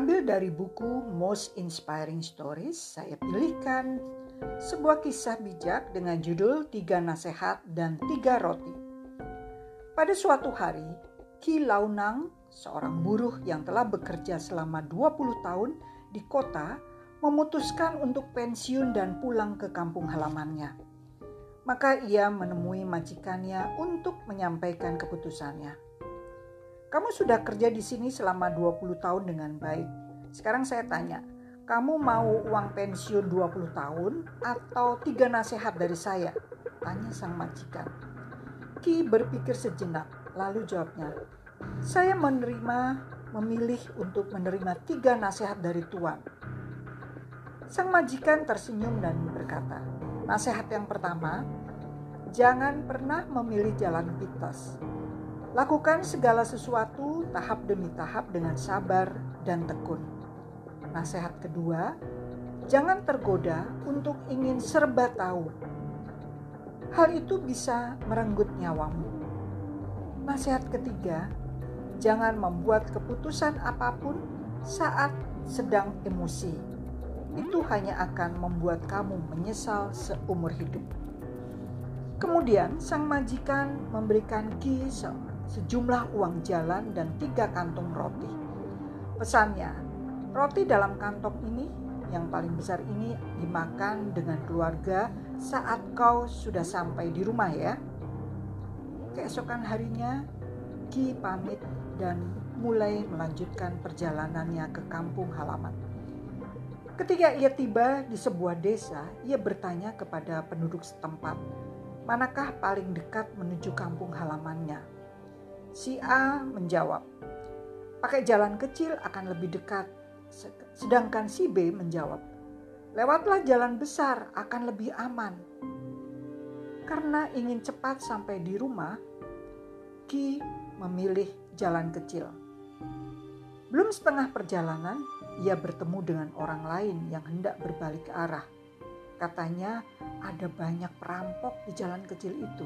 Diambil dari buku Most Inspiring Stories, saya pilihkan sebuah kisah bijak dengan judul 3 Nasihat dan 3 Roti. Pada suatu hari, Ki Launang, seorang buruh yang telah bekerja selama 20 tahun di kota, memutuskan untuk pensiun dan pulang ke kampung halamannya. Maka ia menemui majikannya untuk menyampaikan keputusannya. Kamu sudah kerja di sini selama 20 tahun dengan baik. Sekarang saya tanya, kamu mau uang pensiun 20 tahun atau 3 nasihat dari saya? Tanya sang majikan. Ki berpikir sejenak, lalu jawabnya, saya memilih untuk menerima 3 nasihat dari Tuan. Sang majikan tersenyum dan berkata, nasihat yang pertama, jangan pernah memilih jalan pintas. Lakukan segala sesuatu tahap demi tahap dengan sabar dan tekun. Nasihat kedua, jangan tergoda untuk ingin serba tahu. Hal itu bisa merenggut nyawamu. Nasihat ketiga, jangan membuat keputusan apapun saat sedang emosi. Itu hanya akan membuat kamu menyesal seumur hidup. Kemudian sang majikan memberikan Ki sejumlah uang jalan dan 3 kantung roti. Pesannya, roti dalam kantong ini yang paling besar ini dimakan dengan keluarga saat kau sudah sampai di rumah ya. Keesokan harinya, Ki pamit dan mulai melanjutkan perjalanannya ke kampung halaman. Ketika ia tiba di sebuah desa, ia bertanya kepada penduduk setempat, manakah paling dekat menuju kampung halamannya? Si A menjawab, pakai jalan kecil akan lebih dekat. Sedangkan si B menjawab, lewatlah jalan besar akan lebih aman. Karena ingin cepat sampai di rumah, Ki memilih jalan kecil. Belum setengah perjalanan, ia bertemu dengan orang lain yang hendak berbalik arah. Katanya ada banyak perampok di jalan kecil itu.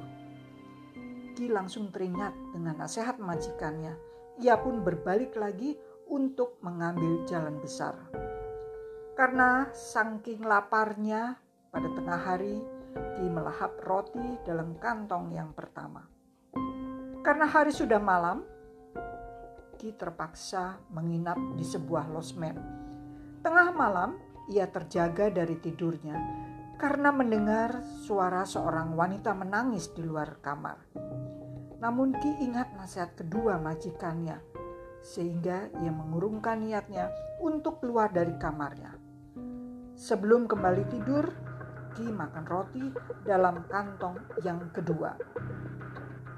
Ki langsung teringat dengan nasihat majikannya. Ia pun berbalik lagi untuk mengambil jalan besar. Karena saking laparnya, pada tengah hari Ki melahap roti dalam kantong yang pertama. Karena hari sudah malam, Ki terpaksa menginap di sebuah losmen. Tengah malam, ia terjaga dari tidurnya karena mendengar suara seorang wanita menangis di luar kamar. Namun Ki ingat nasihat kedua majikannya, sehingga ia mengurungkan niatnya untuk keluar dari kamarnya. Sebelum kembali tidur, Ki makan roti dalam kantong yang kedua.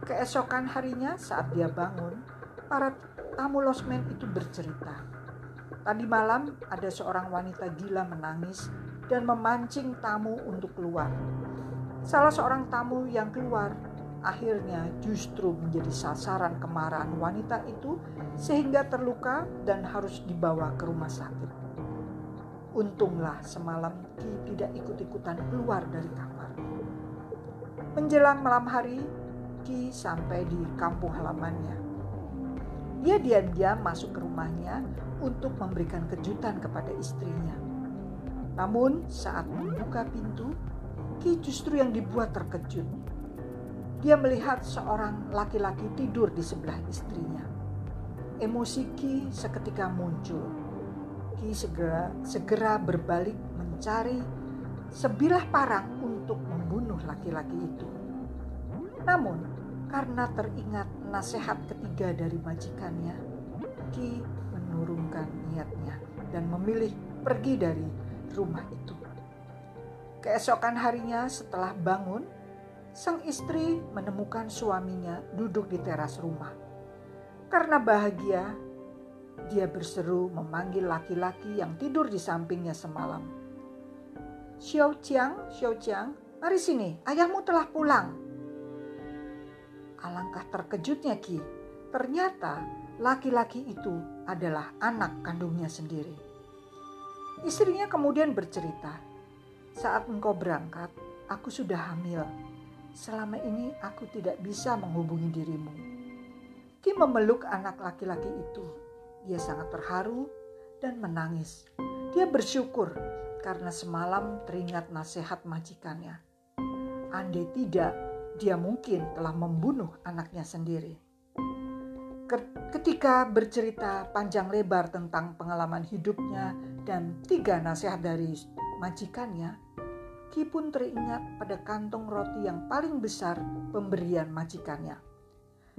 Keesokan harinya saat dia bangun, para tamu losmen itu bercerita. Tadi malam ada seorang wanita gila menangis dan memancing tamu untuk keluar. Salah seorang tamu yang keluar akhirnya justru menjadi sasaran kemarahan wanita itu sehingga terluka dan harus dibawa ke rumah sakit. Untunglah semalam Ki tidak ikut-ikutan keluar dari kamar. Menjelang malam hari, Ki sampai di kampung halamannya. Dia diam-diam masuk ke rumahnya untuk memberikan kejutan kepada istrinya. Namun saat membuka pintu, Ki justru yang dibuat terkejut. Dia melihat seorang laki-laki tidur di sebelah istrinya. Emosi Ki seketika muncul. Ki segera berbalik mencari sebilah parang untuk membunuh laki-laki itu. Namun karena teringat nasihat ketiga dari majikannya, Ki menurunkan niatnya dan memilih pergi dari rumah itu. Keesokan harinya setelah bangun, sang istri menemukan suaminya duduk di teras rumah. Karena bahagia, dia berseru memanggil laki-laki yang tidur di sampingnya semalam. Xiao Qiang, mari sini, ayahmu telah pulang. Alangkah terkejutnya Ki, ternyata laki-laki itu adalah anak kandungnya sendiri. Istrinya kemudian bercerita, saat engkau berangkat, aku sudah hamil. Selama ini aku tidak bisa menghubungi dirimu. Ki memeluk anak laki-laki itu. Dia sangat terharu dan menangis. Dia bersyukur karena semalam teringat nasihat majikannya. Andai tidak, dia mungkin telah membunuh anaknya sendiri. Ketika bercerita panjang lebar tentang pengalaman hidupnya dan 3 nasihat dari majikannya, Ki pun teringat pada kantong roti yang paling besar pemberian majikannya.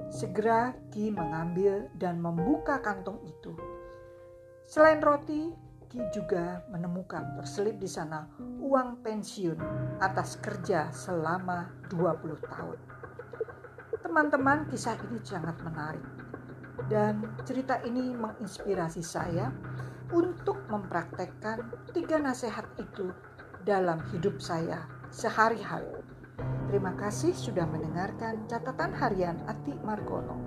Segera Ki mengambil dan membuka kantong itu. Selain roti, Ki juga menemukan terselip di sana uang pensiun atas kerja selama 20 tahun. Teman-teman, kisah ini sangat menarik. Dan cerita ini menginspirasi saya untuk mempraktekkan 3 nasihat itu dalam hidup saya sehari-hari. Terima kasih sudah mendengarkan catatan harian Ati Margono.